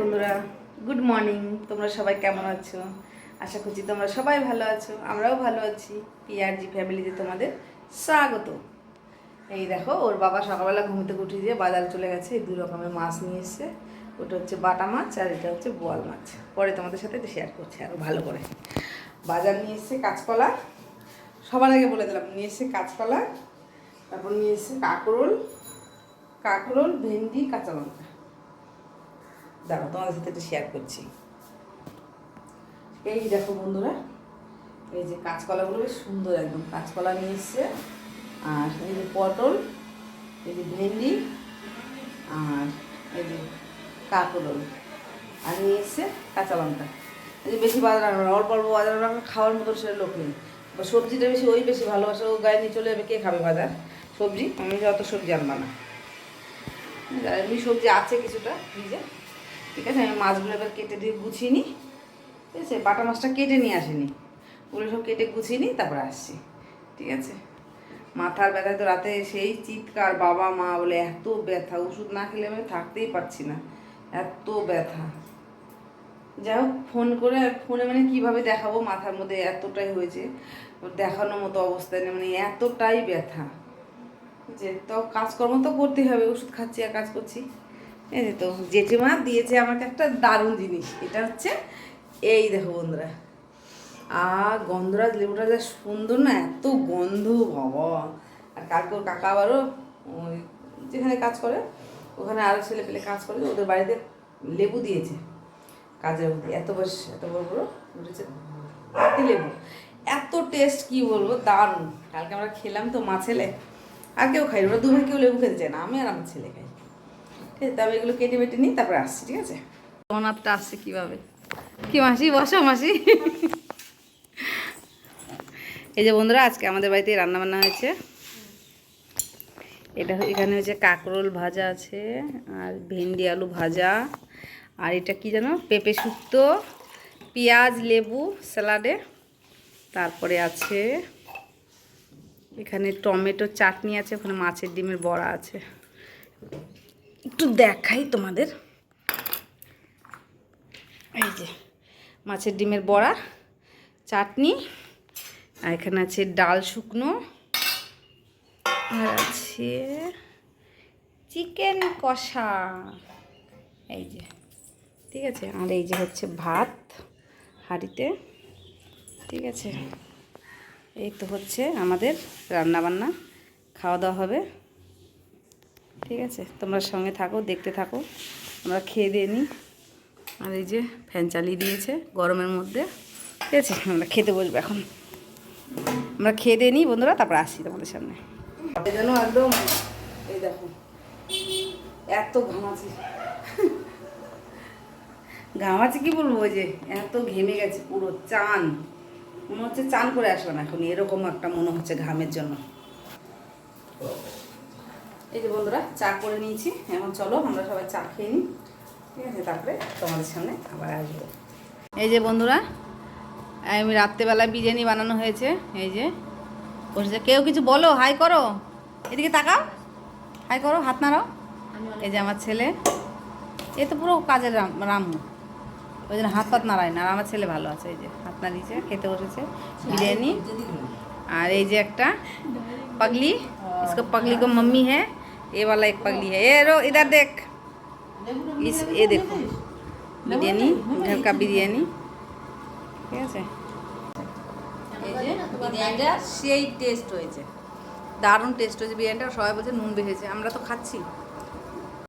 বন্ধুরা, good morning. তোমরা সবাই কেমন আছো? আশা করছি তোমরা সবাই ভালো আছো, আমরাও ভালো আছি। পিআরজি ফ্যামিলিতে তোমাদের স্বাগত। এই দেখো, ওর বাবা সকালবেলা ঘুম থেকে উঠে দিয়ে বাজার চলে গেছে। এই 2 রকমের মাছ নিয়ে এসছে। ওটা হচ্ছে বাটা মাছ আর এটা হচ্ছে বোয়াল মাছ। পরে তোমাদের সাথে শেয়ার করছি আরও ভালো করে। বাজার নিয়ে এসছে কাঁচকলা, সবার আগে বলে দিলাম, নিয়ে এসছে কাঁচকলা, তারপর নিয়ে এসছে কাঁকরোল, ভেন্ডি, কাঁচা লঙ্কা। দাঁড়াও, তোমাদের সাথে একটু শেয়ার করছি। এই দেখো বন্ধুরা, এই যে কাঁচকলাগুলো বেশ সুন্দর একদম কাঁচকলা নিয়ে এসছে। আর এই যে পটল, এই যে ভেন্ডি, আর এই যে কাঁকরোল, আর নিয়ে এসছে কাঁচা লঙ্কা। এই যে বেশি বাজার আনবো না, অল্প অল্প বাজার আনবো, খাওয়ার মতো সেটা লোক নেই। বা সবজিটা বেশি বেশি ভালোবাসে, ও গায়ে নিয়ে চলে যাবে, কে খাবে বাজার সবজি? আমি অত সবজি আনবা না। এমনি সবজি আছে কিছুটা ফ্রিজে, ঠিক আছে। আমি মাছগুলো এবার কেটে দিয়ে গুছিয়ে নিই, ঠিক আছে। বাটা মাছটা কেটে নিয়ে আসিনি, ওগুলো সব কেটে গুছিয়ে নিই, তারপরে আসছি, ঠিক আছে। মাথার ব্যথায় তো রাতে সেই চিৎকার, বাবা মা বলে এত ব্যথা, ওষুধ না খেলে আমি থাকতেই পারছি না, এত ব্যথা। যাই হোক, ফোনে মানে কীভাবে দেখাবো, মাথার মধ্যে এতটাই হয়েছে, দেখানোর মতো অবস্থায় নেই, মানে এতটাই ব্যথা যে তো কাজকর্ম তো করতেই হবে, ওষুধ খাচ্ছি আর কাজ করছি। এই যে তো জেঠিমা দিয়েছে আমাকে একটা দারুণ জিনিস, এটা হচ্ছে এই দেখো বন্ধুরা, গন্ধরাজ লেবুটা যা সুন্দর না, এত গন্ধ বাবা। আর কালকে ওর কাকা আবারও ওই যেখানে কাজ করে ওখানে আরও ছেলে পেলে কাজ করে, ওদের বাড়িতে লেবু দিয়েছে কাজের মধ্যে, এত বড় বড় উঠেছে পাতি লেবু, এত টেস্ট কি বলবো, দারুণ। কালকে আমরা খেলাম তো, মা ছেলে, আর কেউ খাই, ওরা 2 ভাই কেউ লেবু খেতে চায় না, আমি আর আমার ছেলে খাই, ঠিক আছে। তবে এগুলো কেটে বেটে নিই, তারপরে আসছি, ঠিক আছে। জগন্নাথটা আসছে কীভাবে, কি মাসি, বসো মাসি। এই যে বন্ধুরা, আজকে আমাদের বাড়িতে রান্নাবান্না হয়েছে। এখানে হচ্ছে কাঁকরোল ভাজা আছে, আর ভেন্ডি আলু ভাজা, আর এটা কি জানো, পেঁপে শুক্তো, পেঁয়াজ লেবু স্যালাডে, তারপরে আছে এখানে টমেটো চাটনি আছে, ওখানে মাছের ডিমের বড়া আছে। একটু দেখাই তোমাদের, এই যে মাছের ডিমের বড়া, চাটনি, আর এখানে আছে ডাল শুকনো, আর আছে চিকেন কষা, এই যে, ঠিক আছে। আর এই যে হচ্ছে ভাত হাঁড়িতে, ঠিক আছে। এই তো হচ্ছে আমাদের রান্নাবান্না, খাওয়া দাওয়া হবে, ঠিক আছে। তোমরা সঙ্গে থাকো, দেখতে থাকো, আমরা খেয়ে দিয়ে নিই। আর এই যে ফ্যান চালিয়ে দিয়েছে গরমের মধ্যে, ঠিক আছে। আমরা খেতে বসবো এখন, আমরা খেয়ে দিয়ে নিই বন্ধুরা, তারপর আসি তোমাদের সামনে। যেন একদম, এই দেখো এত ঘামাচ্ছি কি বলবো, ওই যে এত ঘেমে গেছে পুরো, মনে হচ্ছে চান করে আসলাম এখন, এরকম একটা মনে হচ্ছে ঘামের জন্য। এই যে বন্ধুরা, চা করে নিয়েছি, এখন চলো আমরা সবাই চা খেয়ে নিই, ঠিক আছে। তারপরে তোমাদের সামনে আবার আসবো। এই যে বন্ধুরা, আমি রাত্রেবেলা বিরিয়ানি বানানো হয়েছে, এই যে বসে, কেউ কিছু বলো, হাই করো, এদিকে তাকাও, হাই করো, হাত নাড়াও। এই যে আমার ছেলে, এ তো পুরো কাজের রামু, ওই জন্য হাত পাত নাড়ায় না। আর আমার ছেলে ভালো আছে, এই যে হাত নাড়িয়েছে, খেতে বসেছে বিরিয়ানি। আর এই যে একটা पगली, इसको पगली को मम्मी है, ये वाला एक पगली है, ये रो इधर देख, ये देखो बिरयानी, घर का बिरयानी, ঠিক আছে। এই যে বিরিয়ানিটা সেই টেস্ট হয়েছে, দারুণ টেস্ট হয়েছে বিরিয়ানিটা, সবাই বলছে নুন বেশি হয়েছে, আমরা তো খাচ্ছি।